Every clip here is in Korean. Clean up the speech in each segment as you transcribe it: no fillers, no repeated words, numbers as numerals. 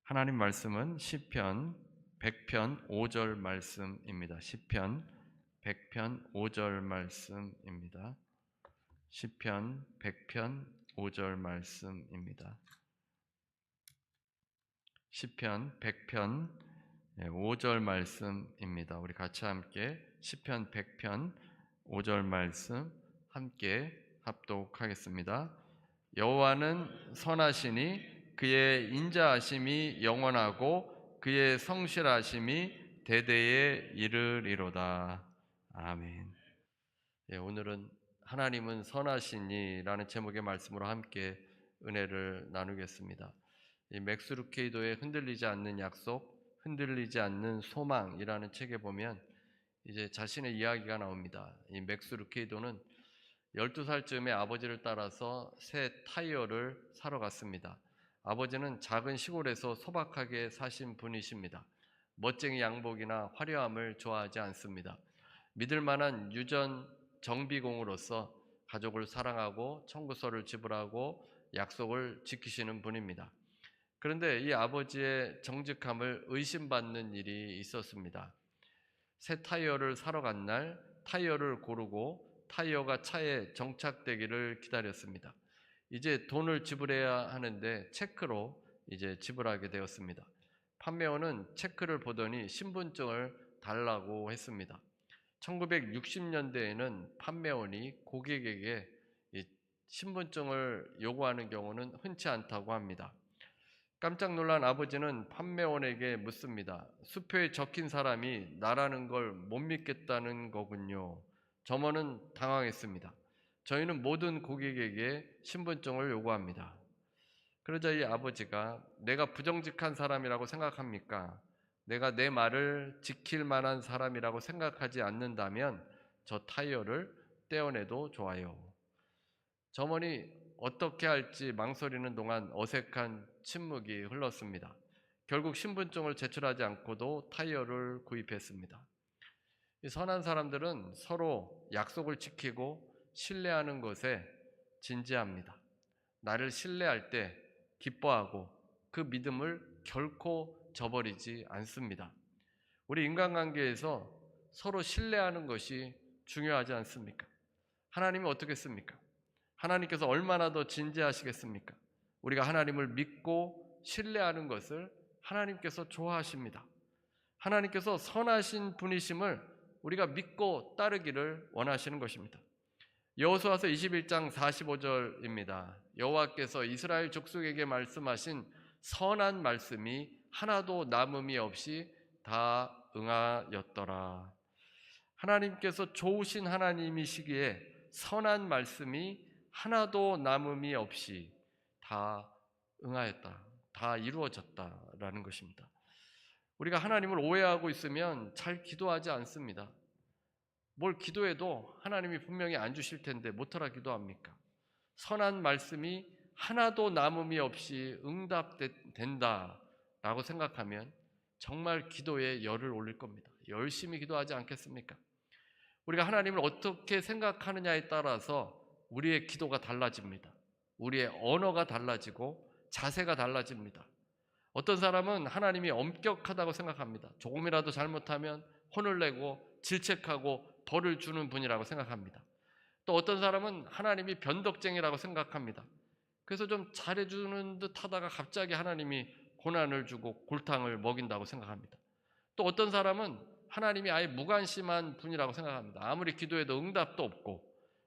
하나님 말씀은 시편 100편 5절 말씀입니다. 시편 100편 5절 말씀입니다. 시편 100편 5절 말씀입니다. 시편 100편 5절 말씀입니다. 우리 같이 함께 시편 100편 5절 말씀 함께 합독하겠습니다. 여호와는 선하시니 그의 인자하심이 영원하고 그의 성실하심이 대대에 이르리로다. 아멘. 오늘은 하나님은 선하시니라는 제목의 말씀으로 함께 은혜를 나누겠습니다. 이 맥스 루케이도의 흔들리지 않는 약속, 흔들리지 않는 소망이라는 책에 보면 이제 자신의 이야기가 나옵니다. 이 맥스 루케이도는 12살쯤에 아버지를 따라서 새 타이어를 사러 갔습니다. 아버지는 작은 시골에서 소박하게 사신 분이십니다. 멋쟁이 양복이나 화려함을 좋아하지 않습니다. 믿을 만한 유전 정비공으로서 가족을 사랑하고 청구서를 지불하고 약속을 지키시는 분입니다. 그런데 이 아버지의 정직함을 의심받는 일이 있었습니다. 새 타이어를 사러 간 날 타이어를 고르고 타이어가 차에 정착되기를 기다렸습니다. 이제 돈을 지불해야 하는데 체크로 이제 지불하게 되었습니다. 판매원은 체크를 보더니 신분증을 달라고 했습니다. 1960년대에는 판매원이 고객에게 신분증을 요구하는 경우는 흔치 않다고 합니다. 깜짝 놀란 아버지는 판매원에게 묻습니다. 수표에 적힌 사람이 나라는 걸 못 믿겠다는 거군요. 점원은 당황했습니다. 저희는 모든 고객에게 신분증을 요구합니다. 그러자 이 아버지가 내가 부정직한 사람이라고 생각합니까? 내가 내 말을 지킬 만한 사람이라고 생각하지 않는다면 저 타이어를 떼어내도 좋아요. 점원이 어떻게 할지 망설이는 동안 어색한 침묵이 흘렀습니다. 결국 신분증을 제출하지 않고도 타이어를 구입했습니다. 이 선한 사람들은 서로 약속을 지키고 신뢰하는 것에 진지합니다. 나를 신뢰할 때 기뻐하고 그 믿음을 결코 저버리지 않습니다. 우리 인간관계에서 서로 신뢰하는 것이 중요하지 않습니까? 하나님은 어떻겠습니까? 하나님께서 얼마나 더 진지하시겠습니까? 우리가 하나님을 믿고 신뢰하는 것을 하나님께서 좋아하십니다. 하나님께서 선하신 분이심을 우리가 믿고 따르기를 원하시는 것입니다. 여호수아서 21장 45절입니다. 여호와께서 이스라엘 족속에게 말씀하신 선한 말씀이 하나도 남음이 없이 다 응하였더라. 하나님께서 좋으신 하나님이시기에 선한 말씀이 하나도 남음이 없이 다 응하였다, 다 이루어졌다라는 것입니다. 우리가 하나님을 오해하고 있으면 잘 기도하지 않습니다. 뭘 기도해도 하나님이 분명히 안 주실 텐데 못하라 기도합니까? 선한 말씀이 하나도 남음이 없이 응답된다라고 생각하면 정말 기도에 열을 올릴 겁니다. 열심히 기도하지 않겠습니까? 우리가 하나님을 어떻게 생각하느냐에 따라서 우리의 기도가 달라집니다. 우리의 언어가 달라지고 자세가 달라집니다. 어떤 사람은 하나님이 엄격하다고 생각합니다. 조금이라도 잘못하면 혼을 내고 질책하고 벌을 주는 분이라고 생각합니다. 또 어떤 사람은 하나님이 변덕쟁이라고 생각합니다. 그래서 좀 잘해주는 듯 하다가 갑자기 하나님이 고난을 주고 골탕을 먹인다고 생각합니다. 또 어떤 사람은 하나님이 아예 무관심한 분이라고 생각합니다. 아무리 기도해도 응답도 없고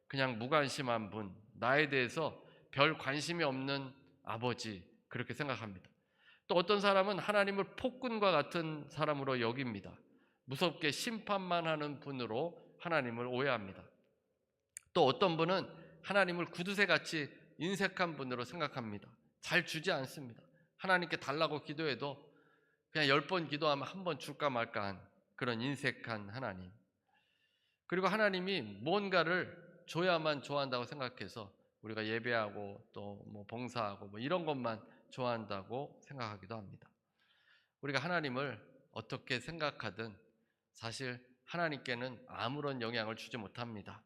그냥 무관심한 분, 나에 대해서 별 관심이 없는 아버지, 그렇게 생각합니다. 또 어떤 사람은 하나님을 폭군과 같은 사람으로 여깁니다. 무섭게 심판만 하는 분으로 하나님을 오해합니다. 또 어떤 분은 하나님을 구두쇠같이 인색한 분으로 생각합니다. 잘 주지 않습니다. 하나님께 달라고 기도해도 그냥 10번 기도하면 한 번 줄까 말까 한 그런 인색한 하나님. 그리고 하나님이 뭔가를 줘야만 좋아한다고 생각해서 우리가 예배하고 또 봉사하고 이런 것만 좋아한다고 생각하기도 합니다. 우리가 하나님을 어떻게 생각하든 사실 하나님께는 아무런 영향을 주지 못합니다.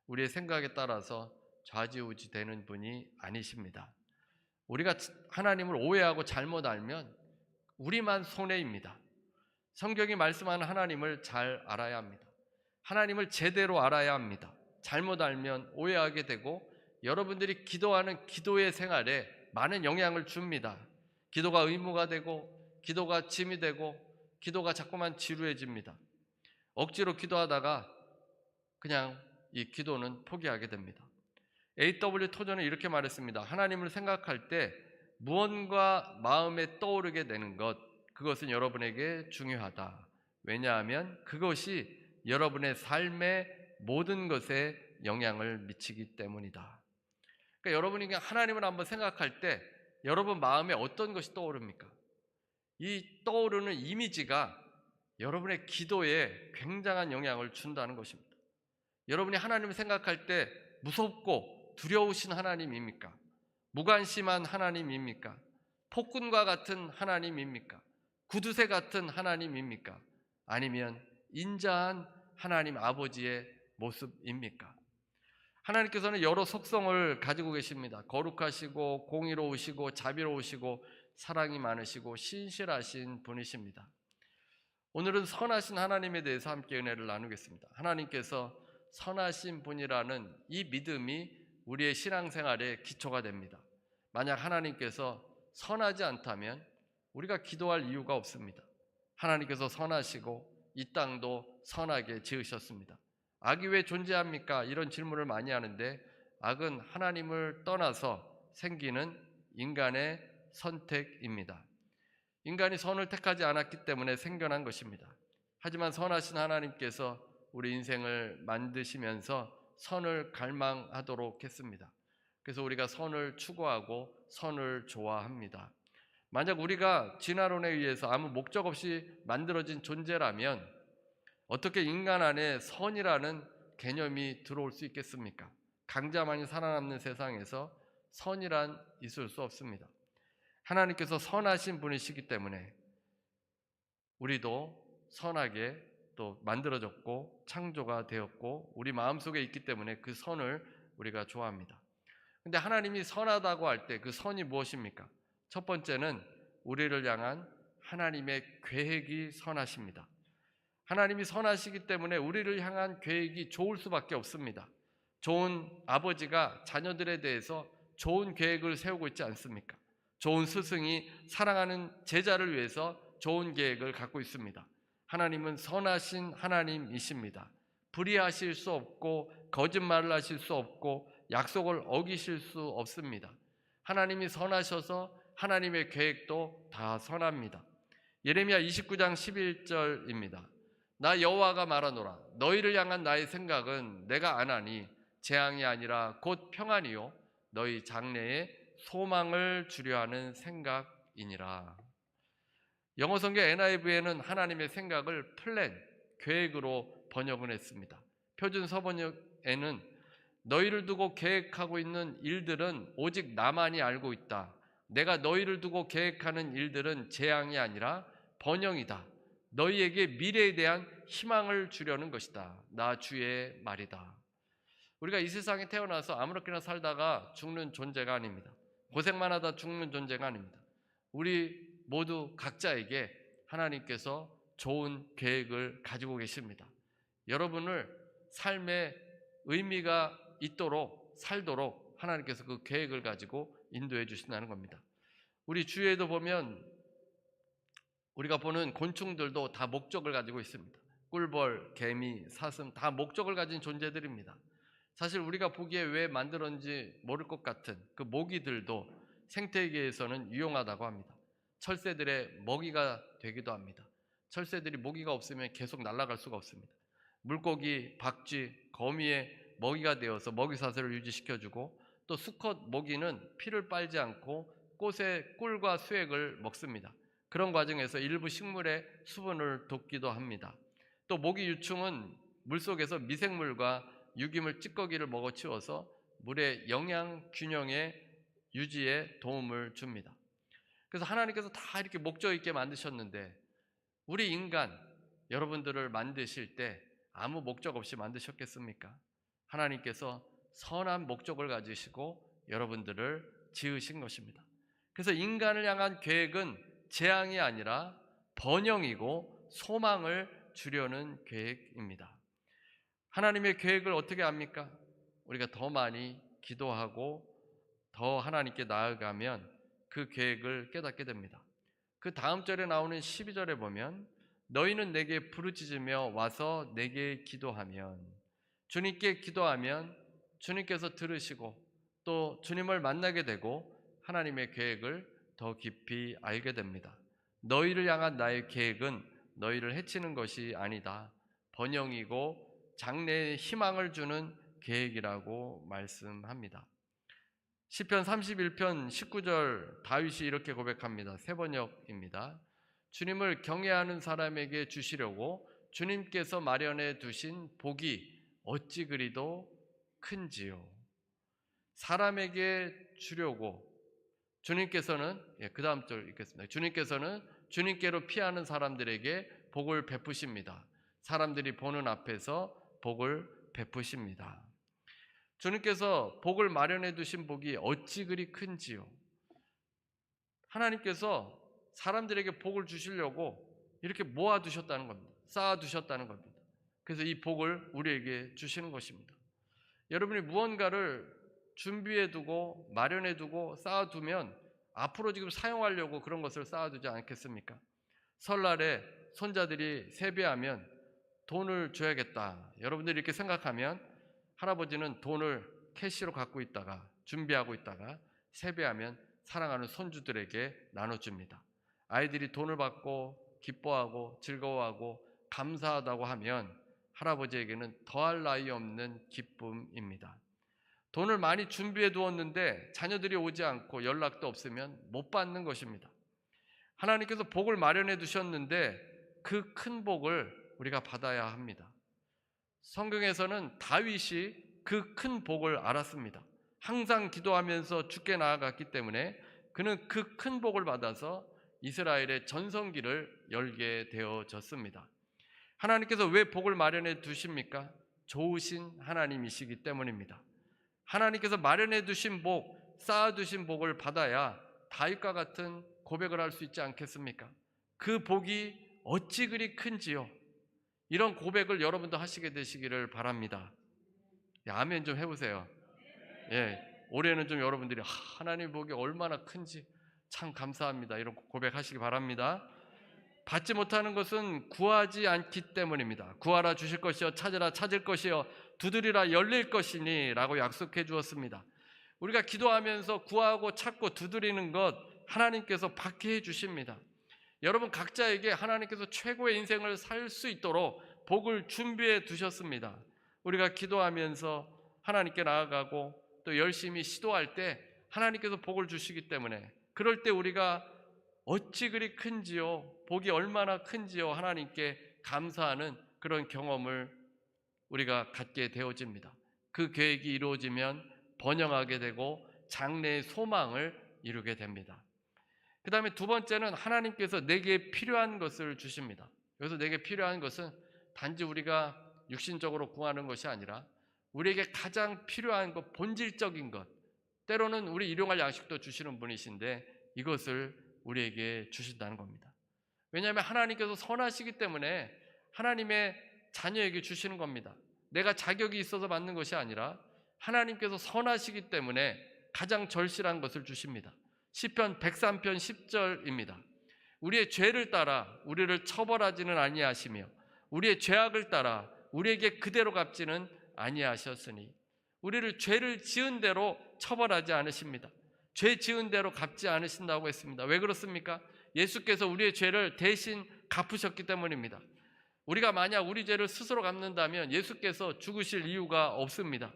우리의 생각에 따라서 좌지우지 되는 분이 아니십니다. 우리가 하나님을 오해하고 잘못 알면 우리만 손해입니다. 성경이 말씀하는 하나님을 잘 알아야 합니다. 하나님을 제대로 알아야 합니다. 잘못 알면 오해하게 되고 여러분들이 기도하는 기도의 생활에 많은 영향을 줍니다. 기도가 의무가 되고 기도가 짐이 되고 기도가 자꾸만 지루해집니다. 억지로 기도하다가 그냥 이 기도는 포기하게 됩니다. A.W. 토저는 이렇게 말했습니다. 하나님을 생각할 때 무언가 마음에 떠오르게 되는 것, 그것은 여러분에게 중요하다. 왜냐하면 그것이 여러분의 삶의 모든 것에 영향을 미치기 때문이다. 그러니까 여러분이 그냥 하나님을 한번 생각할 때 여러분 마음에 어떤 것이 떠오릅니까? 이 떠오르는 이미지가 여러분의 기도에 굉장한 영향을 준다는 것입니다. 여러분이 하나님을 생각할 때 무섭고 두려우신 하나님입니까? 무관심한 하나님입니까? 폭군과 같은 하나님입니까? 구두쇠 같은 하나님입니까? 아니면 인자한 하나님 아버지의 모습입니까? 하나님께서는 여러 속성을 가지고 계십니다. 거룩하시고 공의로우시고 자비로우시고 사랑이 많으시고 신실하신 분이십니다. 오늘은 선하신 하나님에 대해서 함께 은혜를 나누겠습니다. 하나님께서 선하신 분이라는 이 믿음이 우리의 신앙생활의 기초가 됩니다. 만약 하나님께서 선하지 않다면 우리가 기도할 이유가 없습니다. 하나님께서 선하시고 이 땅도 선하게 지으셨습니다. 악이 왜 존재합니까? 이런 질문을 많이 하는데 악은 하나님을 떠나서 생기는 인간의 선택입니다. 인간이 선을 택하지 않았기 때문에 생겨난 것입니다. 하지만 선하신 하나님께서 우리 인생을 만드시면서 선을 갈망하도록 했습니다. 그래서 우리가 선을 추구하고 선을 좋아합니다. 만약 우리가 진화론에 의해서 아무 목적 없이 만들어진 존재라면 어떻게 인간 안에 선이라는 개념이 들어올 수 있겠습니까? 강자만이 살아남는 세상에서 선이란 있을 수 없습니다. 하나님께서 선하신 분이시기 때문에 우리도 선하게 또 만들어졌고 창조가 되었고 우리 마음속에 있기 때문에 그 선을 우리가 좋아합니다. 근데 하나님이 선하다고 할 때 그 선이 무엇입니까? 첫 번째는 우리를 향한 하나님의 계획이 선하십니다. 하나님이 선하시기 때문에 우리를 향한 계획이 좋을 수밖에 없습니다. 좋은 아버지가 자녀들에 대해서 좋은 계획을 세우고 있지 않습니까? 좋은 스승이 사랑하는 제자를 위해서 좋은 계획을 갖고 있습니다. 하나님은 선하신 하나님이십니다. 불의하실 수 없고 거짓말을 하실 수 없고 약속을 어기실 수 없습니다. 하나님이 선하셔서 하나님의 계획도 다 선합니다. 예레미야 29장 11절입니다. 나 여호와가 말하노라 너희를 향한 나의 생각은 내가 아나니 재앙이 아니라 곧 평안이요 너희 장래에 소망을 주려 하는 생각이니라. 영어 성경 NIV에는 하나님의 생각을 플랜, 계획으로 번역을 했습니다. 표준 서번역에는 너희를 두고 계획하고 있는 일들은 오직 나만이 알고 있다. 내가 너희를 두고 계획하는 일들은 재앙이 아니라 번영이다. 너희에게 미래에 대한 희망을 주려는 것이다. 나 주의 말이다. 우리가 이 세상에 태어나서 아무렇게나 살다가 죽는 존재가 아닙니다. 고생만 하다 죽는 존재가 아닙니다. 우리 모두 각자에게 하나님께서 좋은 계획을 가지고 계십니다. 여러분을 삶의 의미가 있도록 살도록 하나님께서 그 계획을 가지고 인도해 주신다는 겁니다. 우리 주위에도 보면 우리가 보는 곤충들도 다 목적을 가지고 있습니다. 꿀벌, 개미, 사슴 다 목적을 가진 존재들입니다. 사실 우리가 보기에 왜 만들었는지 모를 것 같은 그 모기들도 생태계에서는 유용하다고 합니다. 철새들의 먹이가 되기도 합니다. 철새들이 모기가 없으면 계속 날아갈 수가 없습니다. 물고기, 박쥐, 거미의 먹이가 되어서 먹이사슬을 유지시켜주고 또 수컷 모기는 피를 빨지 않고 꽃의 꿀과 수액을 먹습니다. 그런 과정에서 일부 식물의 수분을 돕기도 합니다. 또 모기 유충은 물속에서 미생물과 유기물 찌꺼기를 먹어치워서 물의 영양 균형의 유지에 도움을 줍니다. 그래서 하나님께서 다 이렇게 목적 있게 만드셨는데 우리 인간 여러분들을 만드실 때 아무 목적 없이 만드셨겠습니까? 하나님께서 선한 목적을 가지시고 여러분들을 지으신 것입니다. 그래서 인간을 향한 계획은 재앙이 아니라 번영이고 소망을 주려는 계획입니다. 하나님의 계획을 어떻게 압니까? 우리가 더 많이 기도하고 더 하나님께 나아가면 그 계획을 깨닫게 됩니다. 그 다음 절에 나오는 12절에 보면 너희는 내게 부르짖으며 와서 내게 기도하면, 주님께 기도하면 주님께서 들으시고 또 주님을 만나게 되고 하나님의 계획을 더 깊이 알게 됩니다. 너희를 향한 나의 계획은 너희를 해치는 것이 아니다. 번영이고 장래에 희망을 주는 계획이라고 말씀합니다. 시편 31편 19절 다윗이 이렇게 고백합니다. 새번역입니다. 주님을 경외하는 사람에게 주시려고 주님께서 마련해 두신 복이 어찌 그리도 큰지요. 사람에게 주려고 주님께서는, 그 다음 절 읽겠습니다. 주님께서는 주님께로 피하는 사람들에게 복을 베푸십니다. 사람들이 보는 앞에서 복을 베푸십니다. 주님께서 복을 마련해 두신 복이 어찌 그리 큰지요. 하나님께서 사람들에게 복을 주시려고 이렇게 모아두셨다는 겁니다. 쌓아두셨다는 겁니다. 그래서 이 복을 우리에게 주시는 것입니다. 여러분이 무언가를 준비해두고 마련해두고 쌓아두면 앞으로 지금 사용하려고 그런 것을 쌓아두지 않겠습니까? 설날에 손자들이 세배하면 돈을 줘야겠다. 여러분들이 이렇게 생각하면 할아버지는 돈을 캐시로 갖고 있다가 준비하고 있다가 세배하면 사랑하는 손주들에게 나눠줍니다. 아이들이 돈을 받고 기뻐하고 즐거워하고 감사하다고 하면 할아버지에게는 더할 나위 없는 기쁨입니다. 돈을 많이 준비해 두었는데 자녀들이 오지 않고 연락도 없으면 못 받는 것입니다. 하나님께서 복을 마련해 두셨는데 그 큰 복을 우리가 받아야 합니다. 성경에서는 다윗이 그 큰 복을 알았습니다. 항상 기도하면서 주께 나아갔기 때문에 그는 그 큰 복을 받아서 이스라엘의 전성기를 열게 되어졌습니다. 하나님께서 왜 복을 마련해 두십니까? 좋으신 하나님이시기 때문입니다. 하나님께서 마련해 두신 복, 쌓아 두신 복을 받아야 다윗과 같은 고백을 할 수 있지 않겠습니까? 그 복이 어찌 그리 큰지요. 이런 고백을 여러분도 하시게 되시기를 바랍니다. 아멘 좀 해보세요. 올해는 좀 여러분들이 하나님의 복이 얼마나 큰지 참 감사합니다. 이런 고백하시기 바랍니다. 받지 못하는 것은 구하지 않기 때문입니다. 구하라 주실 것이요 찾으라 찾을 것이요 두드리라 열릴 것이니 라고 약속해 주었습니다. 우리가 기도하면서 구하고 찾고 두드리는 것 하나님께서 받게 해 주십니다. 여러분 각자에게 하나님께서 최고의 인생을 살 수 있도록 복을 준비해 두셨습니다. 우리가 기도하면서 하나님께 나아가고 또 열심히 시도할 때 하나님께서 복을 주시기 때문에 그럴 때 우리가 어찌 그리 큰지요, 복이 얼마나 큰지요 하나님께 감사하는 그런 경험을 우리가 갖게 되어집니다. 그 계획이 이루어지면 번영하게 되고 장래의 소망을 이루게 됩니다. 그 다음에 두 번째는 하나님께서 내게 필요한 것을 주십니다. 여기서 내게 필요한 것은 단지 우리가 육신적으로 구하는 것이 아니라 우리에게 가장 필요한 것, 본질적인 것, 때로는 우리 일용할 양식도 주시는 분이신데 이것을 우리에게 주신다는 겁니다. 왜냐하면 하나님께서 선하시기 때문에 하나님의 자녀에게 주시는 겁니다. 내가 자격이 있어서 받는 것이 아니라 하나님께서 선하시기 때문에 가장 절실한 것을 주십니다. 시편 103편 10절입니다. 우리의 죄를 따라 우리를 처벌하지는 아니하시며 우리의 죄악을 따라 우리에게 그대로 갚지는 아니하셨으니 우리를 죄를 지은 대로 처벌하지 않으십니다. 죄 지은 대로 갚지 않으신다고 했습니다. 왜 그렇습니까? 예수께서 우리의 죄를 대신 갚으셨기 때문입니다. 우리가 만약 우리 죄를 스스로 갚는다면 예수께서 죽으실 이유가 없습니다.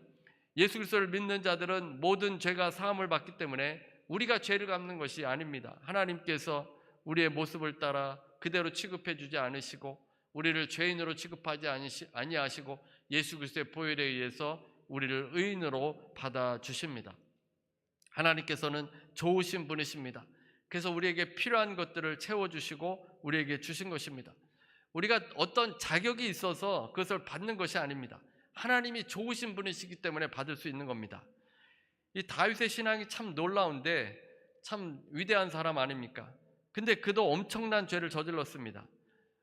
예수 그리스도를 믿는 자들은 모든 죄가 사함을 받기 때문에 우리가 죄를 갚는 것이 아닙니다. 하나님께서 우리의 모습을 따라 그대로 취급해 주지 않으시고 우리를 죄인으로 취급하지 아니하시고 예수 그리스도의 보혈에 의해서 우리를 의인으로 받아주십니다. 하나님께서는 좋으신 분이십니다. 그래서 우리에게 필요한 것들을 채워주시고 우리에게 주신 것입니다. 우리가 어떤 자격이 있어서 그것을 받는 것이 아닙니다. 하나님이 좋으신 분이시기 때문에 받을 수 있는 겁니다. 이 다윗의 신앙이 참 놀라운데 참 위대한 사람 아닙니까? 근데 그도 엄청난 죄를 저질렀습니다.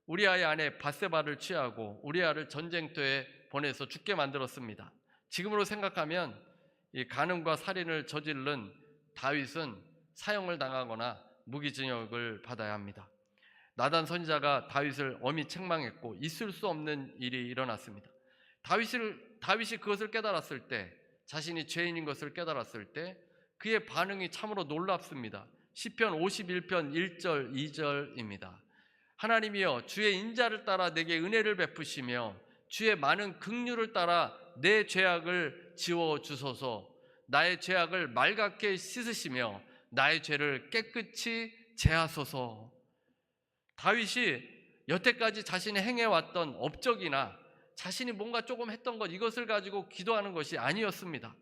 우리아의 아내 밧세바를 취하고 우리아를 전쟁터에 보내서 죽게 만들었습니다. 지금으로 생각하면 이 간음과 살인을 저지른 다윗은 사형을 당하거나 무기징역을 받아야 합니다. 나단 선지자가 다윗을 엄히 책망했고 있을 수 없는 일이 일어났습니다. 다윗이 그것을 깨달았을 때, 자신이 죄인인 것을 깨달았을 때 그의 반응이 참으로 놀랍습니다. 시편 51편 1절 2절입니다. 하나님이여 주의 인자를 따라 내게 은혜를 베푸시며 주의 많은 긍휼을 따라 내 죄악을 지워주소서. 나의 죄악을 맑게 씻으시며 나의 죄를 깨끗이 제하소서. 다윗이 여태까지 자신이 행해왔던 업적이나 자신이 뭔가 조금 했던 것, 이것을 가지고 기도하는 것이 아니었습니다.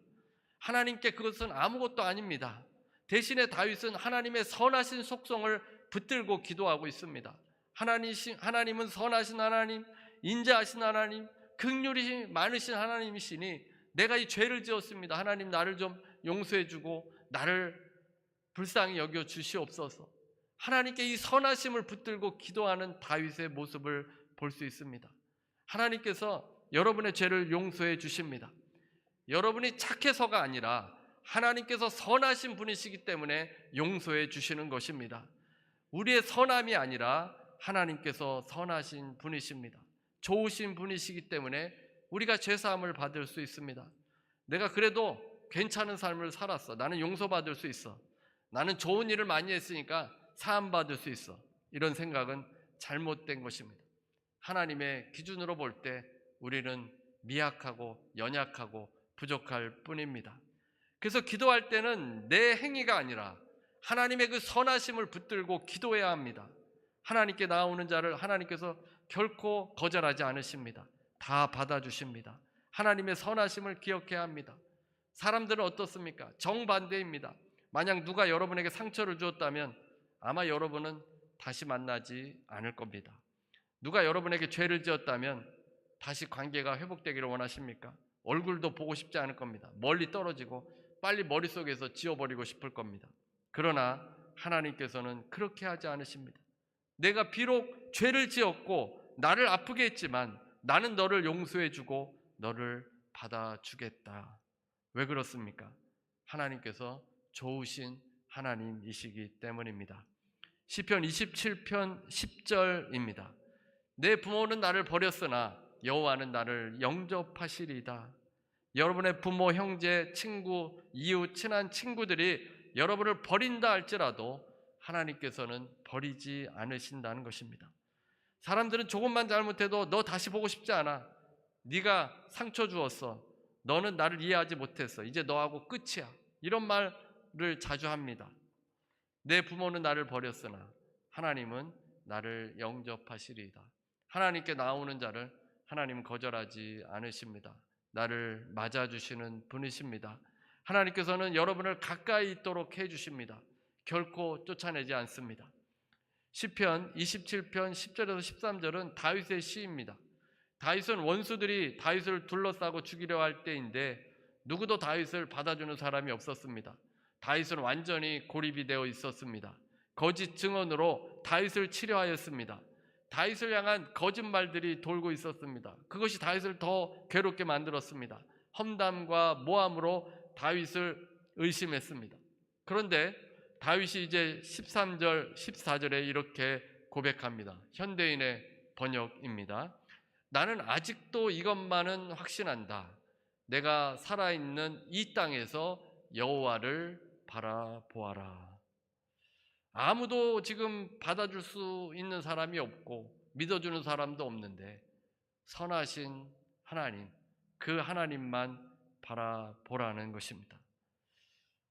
하나님께 그것은 아무것도 아닙니다. 대신에 다윗은 하나님의 선하신 속성을 붙들고 기도하고 있습니다. 하나님은 선하신 하나님, 인자하신 하나님, 긍휼이 많으신 하나님이시니 내가 이 죄를 지었습니다. 하나님 나를 좀 용서해 주고 나를 불쌍히 여겨 주시옵소서. 하나님께 이 선하심을 붙들고 기도하는 다윗의 모습을 볼 수 있습니다. 하나님께서 여러분의 죄를 용서해 주십니다. 여러분이 착해서가 아니라 하나님께서 선하신 분이시기 때문에 용서해 주시는 것입니다. 우리의 선함이 아니라 하나님께서 선하신 분이십니다. 좋으신 분이시기 때문에 우리가 죄사함을 받을 수 있습니다. 내가 그래도 괜찮은 삶을 살았어. 나는 용서받을 수 있어. 나는 좋은 일을 많이 했으니까 사함받을 수 있어. 이런 생각은 잘못된 것입니다. 하나님의 기준으로 볼 때 우리는 미약하고 연약하고 부족할 뿐입니다. 그래서 기도할 때는 내 행위가 아니라 하나님의 그 선하심을 붙들고 기도해야 합니다. 하나님께 나오는 자를 하나님께서 결코 거절하지 않으십니다. 다 받아주십니다. 하나님의 선하심을 기억해야 합니다. 사람들은 어떻습니까? 정반대입니다. 만약 누가 여러분에게 상처를 주었다면 아마 여러분은 다시 만나지 않을 겁니다. 누가 여러분에게 죄를 지었다면 다시 관계가 회복되기를 원하십니까? 얼굴도 보고 싶지 않을 겁니다. 멀리 떨어지고 빨리 머릿속에서 지워버리고 싶을 겁니다. 그러나 하나님께서는 그렇게 하지 않으십니다. 내가 비록 죄를 지었고 나를 아프게 했지만 나는 너를 용서해주고 너를 받아주겠다. 왜 그렇습니까? 하나님께서 좋으신 하나님이시기 때문입니다. 시편 27편 10절입니다. 내 부모는 나를 버렸으나 여호와는 나를 영접하시리이다. 여러분의 부모, 형제, 친구, 이웃, 친한 친구들이 여러분을 버린다 할지라도 하나님께서는 버리지 않으신다는 것입니다. 사람들은 조금만 잘못해도 너 다시 보고 싶지 않아. 네가 상처 주었어. 너는 나를 이해하지 못했어. 이제 너하고 끝이야. 이런 말을 자주 합니다. 내 부모는 나를 버렸으나 하나님은 나를 영접하시리이다. 하나님께 나오는 자를 하나님은 거절하지 않으십니다. 나를 맞아주시는 분이십니다. 하나님께서는 여러분을 가까이 있도록 해주십니다. 결코 쫓아내지 않습니다. 시편 27편 10절에서 13절은 다윗의 시입니다. 다윗은 원수들이 다윗을 둘러싸고 죽이려 할 때인데 누구도 다윗을 받아주는 사람이 없었습니다. 다윗은 완전히 고립이 되어 있었습니다. 거짓 증언으로 다윗을 치려하였습니다. 다윗을 향한 거짓말들이 돌고 있었습니다. 그것이 다윗을 더 괴롭게 만들었습니다. 험담과 모함으로 다윗을 의심했습니다. 그런데 다윗이 이제 13절, 14절에 이렇게 고백합니다. 현대인의 번역입니다. 나는 아직도 이것만은 확신한다. 내가 살아있는 이 땅에서 여호와를 바라보아라. 아무도 지금 받아줄 수 있는 사람이 없고 믿어주는 사람도 없는데 선하신 하나님, 그 하나님만 바라보라는 것입니다.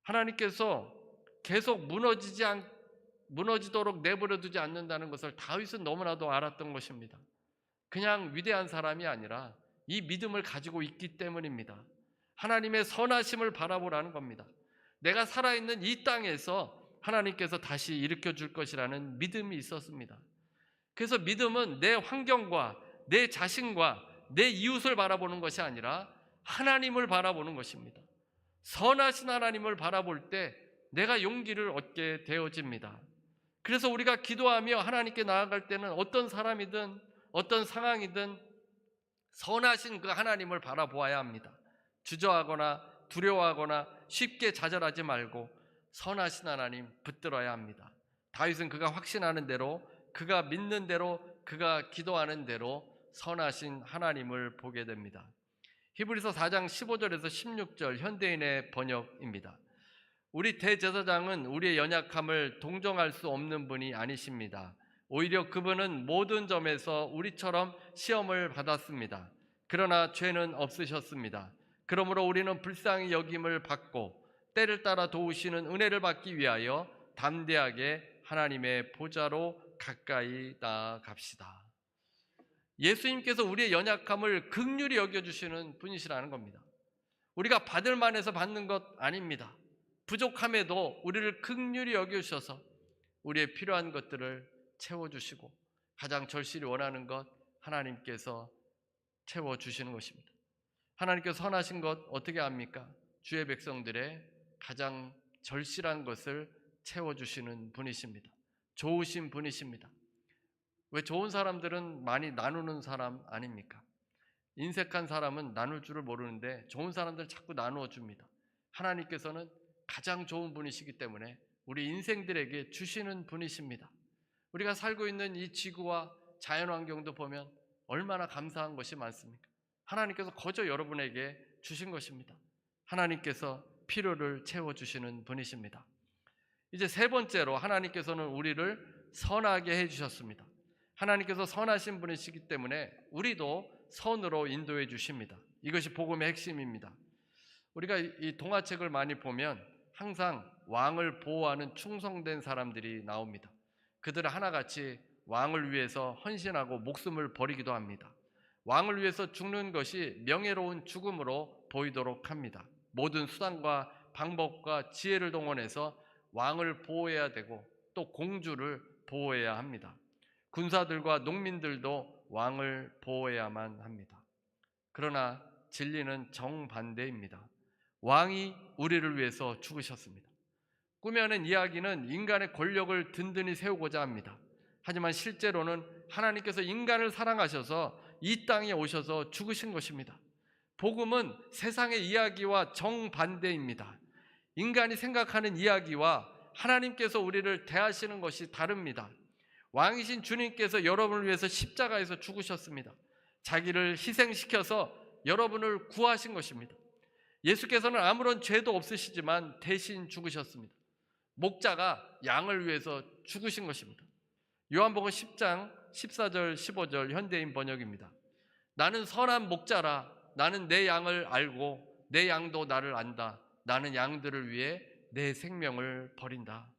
하나님께서 계속 무너지도록 내버려두지 않는다는 것을 다윗은 너무나도 알았던 것입니다. 그냥 위대한 사람이 아니라 이 믿음을 가지고 있기 때문입니다. 하나님의 선하심을 바라보라는 겁니다. 내가 살아있는 이 땅에서 하나님께서 다시 일으켜 줄 것이라는 믿음이 있었습니다. 그래서 믿음은 내 환경과 내 자신과 내 이웃을 바라보는 것이 아니라 하나님을 바라보는 것입니다. 선하신 하나님을 바라볼 때 내가 용기를 얻게 되어집니다. 그래서 우리가 기도하며 하나님께 나아갈 때는 어떤 사람이든 어떤 상황이든 선하신 그 하나님을 바라보아야 합니다. 주저하거나 두려워하거나 쉽게 좌절하지 말고 선하신 하나님 붙들어야 합니다. 다윗은 그가 확신하는 대로, 그가 믿는 대로, 그가 기도하는 대로 선하신 하나님을 보게 됩니다. 히브리서 4장 15절에서 16절 현대인의 번역입니다. 우리 대제사장은 우리의 연약함을 동정할 수 없는 분이 아니십니다. 오히려 그분은 모든 점에서 우리처럼 시험을 받았습니다. 그러나 죄는 없으셨습니다. 그러므로 우리는 불쌍히 여김을 받고 때를 따라 도우시는 은혜를 받기 위하여 담대하게 하나님의 보좌로 가까이 나아갑시다. 예수님께서 우리의 연약함을 긍휼히 여겨주시는 분이시라는 겁니다. 우리가 받을 만해서 받는 것 아닙니다. 부족함에도 우리를 긍휼히 여겨주셔서 우리의 필요한 것들을 채워주시고 가장 절실히 원하는 것 하나님께서 채워주시는 것입니다. 하나님께서 선하신 것 어떻게 합니까? 주의 백성들의 가장 절실한 것을 채워주시는 분이십니다. 좋으신 분이십니다. 왜 좋은 사람들은 많이 나누는 사람 아닙니까? 인색한 사람은 나눌 줄을 모르는데 좋은 사람들은 자꾸 나누어 줍니다. 하나님께서는 가장 좋은 분이시기 때문에 우리 인생들에게 주시는 분이십니다. 우리가 살고 있는 이 지구와 자연환경도 보면 얼마나 감사한 것이 많습니까? 하나님께서 거저 여러분에게 주신 것입니다. 하나님께서 필요를 채워주시는 분이십니다. 이제 세 번째로 하나님께서는 우리를 선하게 해주셨습니다. 하나님께서 선하신 분이시기 때문에 우리도 선으로 인도해 주십니다. 이것이 복음의 핵심입니다. 우리가 이 동화책을 많이 보면 항상 왕을 보호하는 충성된 사람들이 나옵니다. 그들은 하나같이 왕을 위해서 헌신하고 목숨을 버리기도 합니다. 왕을 위해서 죽는 것이 명예로운 죽음으로 보이도록 합니다. 모든 수단과 방법과 지혜를 동원해서 왕을 보호해야 되고 또 공주를 보호해야 합니다. 군사들과 농민들도 왕을 보호해야만 합니다. 그러나 진리는 정반대입니다. 왕이 우리를 위해서 죽으셨습니다. 꾸며낸 이야기는 인간의 권력을 든든히 세우고자 합니다. 하지만 실제로는 하나님께서 인간을 사랑하셔서 이 땅에 오셔서 죽으신 것입니다. 복음은 세상의 이야기와 정반대입니다. 인간이 생각하는 이야기와 하나님께서 우리를 대하시는 것이 다릅니다. 왕이신 주님께서 여러분을 위해서 십자가에서 죽으셨습니다. 자기를 희생시켜서 여러분을 구하신 것입니다. 예수께서는 아무런 죄도 없으시지만 대신 죽으셨습니다. 목자가 양을 위해서 죽으신 것입니다. 요한복음 10장 14절 15절 현대인 번역입니다. 나는 선한 목자라. 나는 내 양을 알고 내 양도 나를 안다. 나는 양들을 위해 내 생명을 버린다.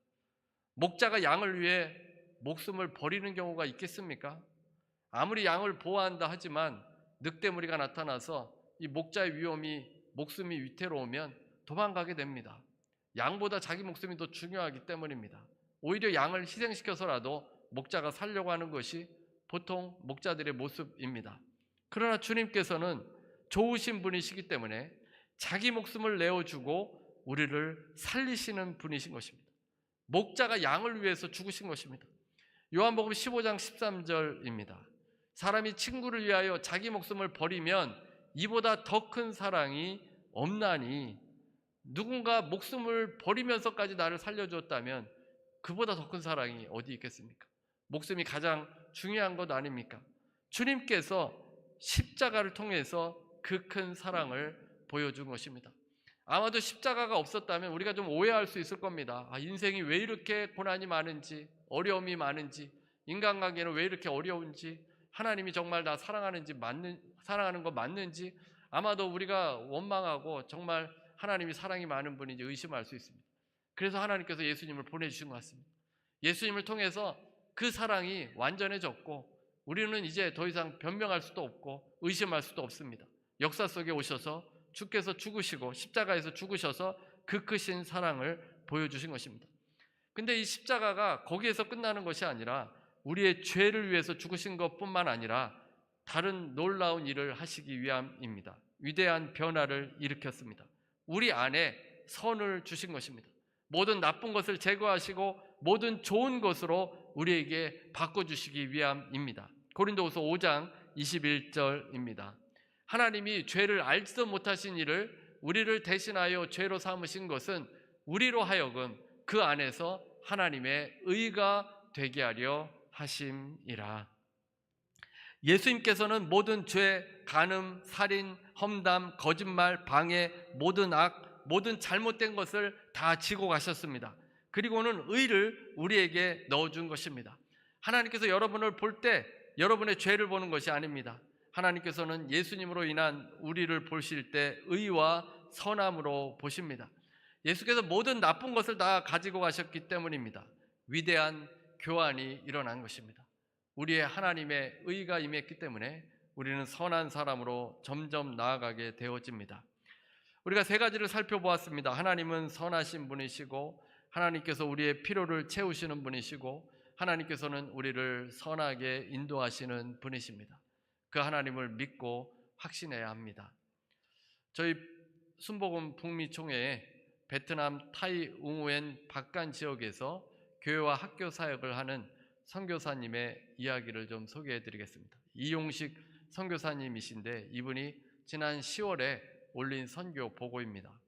목자가 양을 위해 목숨을 버리는 경우가 있겠습니까? 아무리 양을 보호한다 하지만 늑대무리가 나타나서 이 목자의 목숨이 위태로우면 도망가게 됩니다. 양보다 자기 목숨이 더 중요하기 때문입니다. 오히려 양을 희생시켜서라도 목자가 살려고 하는 것이 보통 목자들의 모습입니다. 그러나 주님께서는 좋으신 분이시기 때문에 자기 목숨을 내어주고 우리를 살리시는 분이신 것입니다. 목자가 양을 위해서 죽으신 것입니다. 요한복음 15장 13절입니다. 사람이 친구를 위하여 자기 목숨을 버리면 이보다 더 큰 사랑이 없나니, 누군가 목숨을 버리면서까지 나를 살려주었다면 그보다 더 큰 사랑이 어디 있겠습니까? 목숨이 가장 중요한 것 아닙니까? 주님께서 십자가를 통해서 그 큰 사랑을 보여준 것입니다. 아마도 십자가가 없었다면 우리가 좀 오해할 수 있을 겁니다. 인생이 왜 이렇게 고난이 많은지, 어려움이 많은지, 인간관계는 왜 이렇게 어려운지, 하나님이 정말 나 사랑하는 거 맞는지 아마도 우리가 원망하고 정말 하나님이 사랑이 많은 분인지 의심할 수 있습니다. 그래서 하나님께서 예수님을 보내주신 것 같습니다. 예수님을 통해서 그 사랑이 완전해졌고 우리는 이제 더 이상 변명할 수도 없고 의심할 수도 없습니다. 역사 속에 오셔서 주께서 죽으시고 십자가에서 죽으셔서 그 크신 사랑을 보여주신 것입니다. 근데 이 십자가가 거기에서 끝나는 것이 아니라 우리의 죄를 위해서 죽으신 것뿐만 아니라 다른 놀라운 일을 하시기 위함입니다. 위대한 변화를 일으켰습니다. 우리 안에 선을 주신 것입니다. 모든 나쁜 것을 제거하시고 모든 좋은 것으로 우리에게 바꿔주시기 위함입니다. 고린도후서 5장 21절입니다. 하나님이 죄를 알지도 못하신 이를 우리를 대신하여 죄로 삼으신 것은 우리로 하여금 그 안에서 하나님의 의가 되게 하려 하심이라. 예수님께서는 모든 죄, 간음, 살인, 험담, 거짓말, 방해, 모든 악, 모든 잘못된 것을 다 지고 가셨습니다. 그리고는 의를 우리에게 넣어준 것입니다. 하나님께서 여러분을 볼 때 여러분의 죄를 보는 것이 아닙니다. 하나님께서는 예수님으로 인한 우리를 보실 때 의와 선함으로 보십니다. 예수께서 모든 나쁜 것을 다 가지고 가셨기 때문입니다. 위대한 교환이 일어난 것입니다. 우리의 하나님의 의가 임했기 때문에 우리는 선한 사람으로 점점 나아가게 되어집니다. 우리가 세 가지를 살펴보았습니다. 하나님은 선하신 분이시고, 하나님께서 우리의 필요를 채우시는 분이시고, 하나님께서는 우리를 선하게 인도하시는 분이십니다. 그 하나님을 믿고 확신해야 합니다. 저희 순복음 북미총회에 베트남 타이 웅우엔 박간 지역에서 교회와 학교 사역을 하는 선교사님의 이야기를 좀 소개해 드리겠습니다. 이용식 선교사님이신데 이분이 지난 10월에 올린 선교 보고입니다.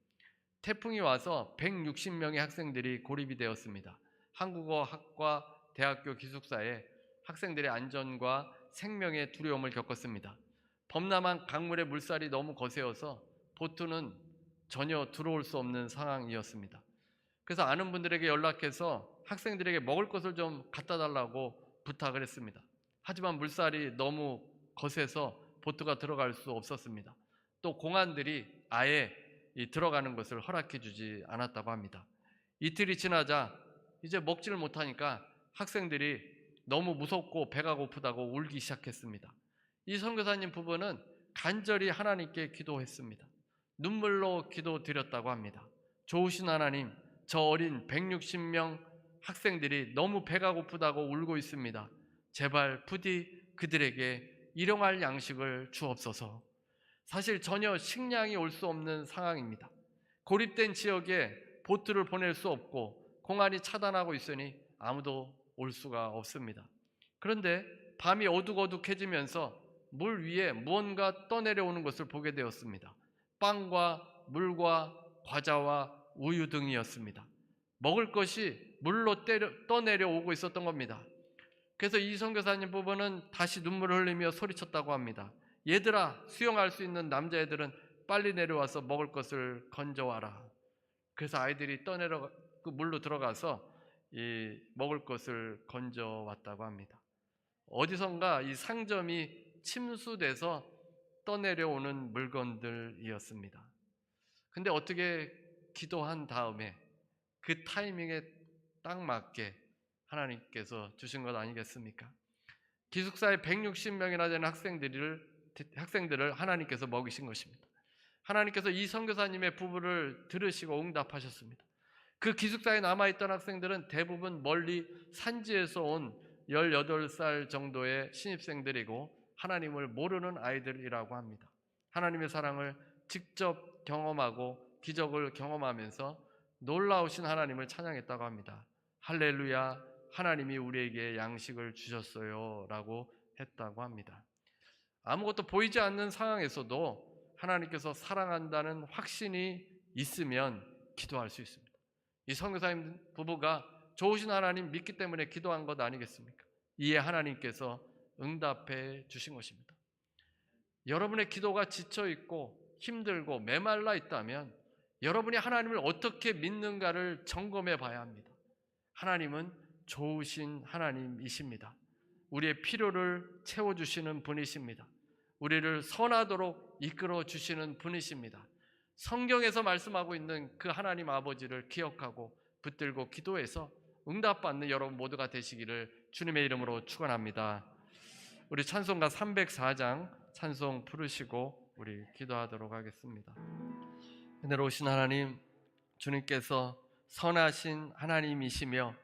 태풍이 와서 160명의 학생들이 고립이 되었습니다. 한국어 학과 대학교 기숙사에 학생들의 안전과 생명의 두려움을 겪었습니다. 범람한 강물의 물살이 너무 거세어서 보트는 전혀 들어올 수 없는 상황이었습니다. 그래서 아는 분들에게 연락해서 학생들에게 먹을 것을 좀 갖다 달라고 부탁을 했습니다. 하지만 물살이 너무 거세서 보트가 들어갈 수 없었습니다. 또 공안들이 아예 들어가는 것을 허락해 주지 않았다고 합니다. 이틀이 지나자 이제 먹지를 못하니까 학생들이 너무 무섭고 배가 고프다고 울기 시작했습니다. 이 선교사님 부부는 간절히 하나님께 기도했습니다. 눈물로 기도드렸다고 합니다. 좋으신 하나님, 저 어린 160명 학생들이 너무 배가 고프다고 울고 있습니다. 제발 부디 그들에게 일용할 양식을 주옵소서. 사실 전혀 식량이 올 수 없는 상황입니다. 고립된 지역에 보트를 보낼 수 없고 공안이 차단하고 있으니 아무도 올 수가 없습니다. 그런데 밤이 어둑어둑해지면서 물 위에 무언가 떠내려오는 것을 보게 되었습니다. 빵과 물과 과자와 우유 등이었습니다. 먹을 것이 물로 떠내려오고 있었던 겁니다. 그래서 이 선교사님 부부는 다시 눈물을 흘리며 소리쳤다고 합니다. 얘들아, 수영할 수 있는 남자애들은 빨리 내려와서 먹을 것을 건져와라. 그래서 아이들이 그 물로 들어가서 이 먹을 것을 건져왔다고 합니다. 어디선가 이 상점이 침수돼서 떠내려오는 물건들이었습니다. 근데 어떻게 기도한 다음에 그 타이밍에 딱 맞게 하나님께서 주신 것 아니겠습니까? 기숙사에 160명이나 되는 학생들을 하나님께서 먹이신 것입니다. 하나님께서 이 선교사님의 부부를 들으시고 응답하셨습니다. 그 기숙사에 남아있던 학생들은 대부분 멀리 산지에서 온 18살 정도의 신입생들이고 하나님을 모르는 아이들이라고 합니다. 하나님의 사랑을 직접 경험하고 기적을 경험하면서 놀라우신 하나님을 찬양했다고 합니다. 할렐루야, 하나님이 우리에게 양식을 주셨어요 라고 했다고 합니다. 아무것도 보이지 않는 상황에서도 하나님께서 사랑한다는 확신이 있으면 기도할 수 있습니다. 이 선교사님 부부가 좋으신 하나님 믿기 때문에 기도한 것 아니겠습니까? 이에 하나님께서 응답해 주신 것입니다. 여러분의 기도가 지쳐있고 힘들고 메말라 있다면 여러분이 하나님을 어떻게 믿는가를 점검해 봐야 합니다. 하나님은 좋으신 하나님이십니다. 우리의 필요를 채워주시는 분이십니다. 우리를 선하도록 이끌어 주시는 분이십니다. 성경에서 말씀하고 있는 그 하나님 아버지를 기억하고 붙들고 기도해서 응답받는 여러분 모두가 되시기를 주님의 이름으로 축원합니다. 우리 찬송가 304장 찬송 부르시고 우리 기도하도록 하겠습니다. 은혜로우신 하나님, 주님께서 선하신 하나님이시며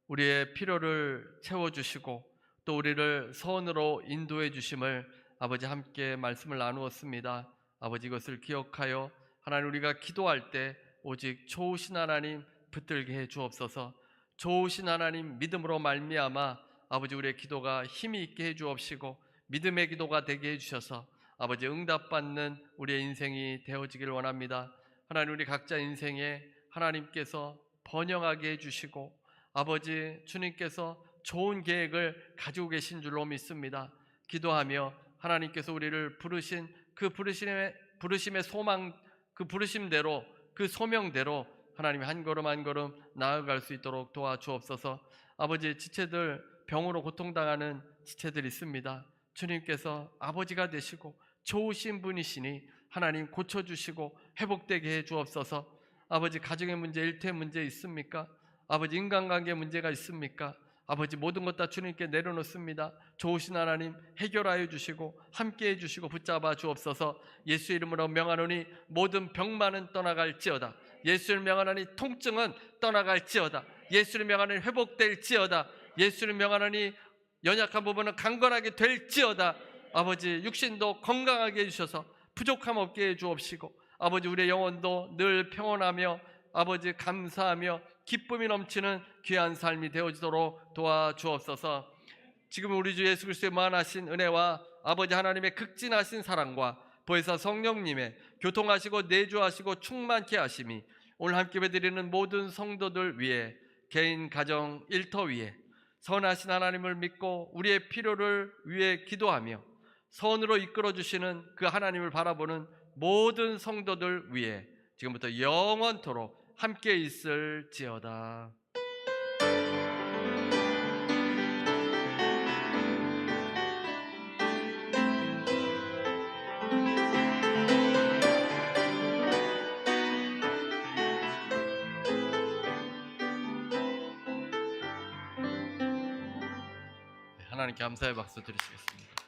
우리의 필요를 채워주시고 또 우리를 선으로 인도해 주심을 아버지 함께 말씀을 나누었습니다. 아버지 이것을 기억하여 하나님 우리가 기도할 때 오직 좋으신 하나님 붙들게 해 주옵소서. 좋으신 하나님 믿음으로 말미암아 아버지 우리의 기도가 힘이 있게 해 주옵시고 믿음의 기도가 되게 해 주셔서 아버지 응답받는 우리의 인생이 되어지길 원합니다. 하나님 우리 각자 인생에 하나님께서 번영하게 해주시고 아버지 주님께서 좋은 계획을 가지고 계신 줄로 믿습니다. 기도하며 하나님께서 우리를 부르신 그 부르심의 소망, 그 부르심대로 그 소명대로 하나님 한 걸음 한 걸음 나아갈 수 있도록 도와주옵소서. 아버지 지체들 병으로 고통당하는 지체들 있습니다. 주님께서 아버지가 되시고 좋으신 분이시니 하나님 고쳐주시고 회복되게 해 주옵소서. 아버지 가정의 문제, 일터의 문제 있습니까? 아버지 인간관계 문제가 있습니까? 아버지 모든 것 다 주님께 내려놓습니다. 좋으신 하나님 해결하여 주시고 함께해 주시고 붙잡아 주옵소서. 예수 이름으로 명하노니 모든 병만은 떠나갈지어다. 예수를 명하노니 통증은 떠나갈지어다. 예수를 명하노니 회복될지어다. 예수를 명하노니 연약한 부분은 강건하게 될지어다. 아버지 육신도 건강하게 해주셔서 부족함 없게 해주옵시고 아버지 우리의 영혼도 늘 평온하며 아버지 감사하며 기쁨이 넘치는 귀한 삶이 되어지도록 도와주옵소서. 지금 우리 주 예수 그리스도의 무한하신 은혜와 아버지 하나님의 극진하신 사랑과 보혜사 성령님의 교통하시고 내주하시고 충만케 하심이 오늘 함께 예배드리는 모든 성도들 위해 개인 가정 일터 위에 선하신 하나님을 믿고 우리의 필요를 위해 기도하며 선으로 이끌어주시는 그 하나님을 바라보는 모든 성도들 위해 지금부터 영원토록 함께 있을지어다. 하나님께 감사의 박수 드리시겠습니다.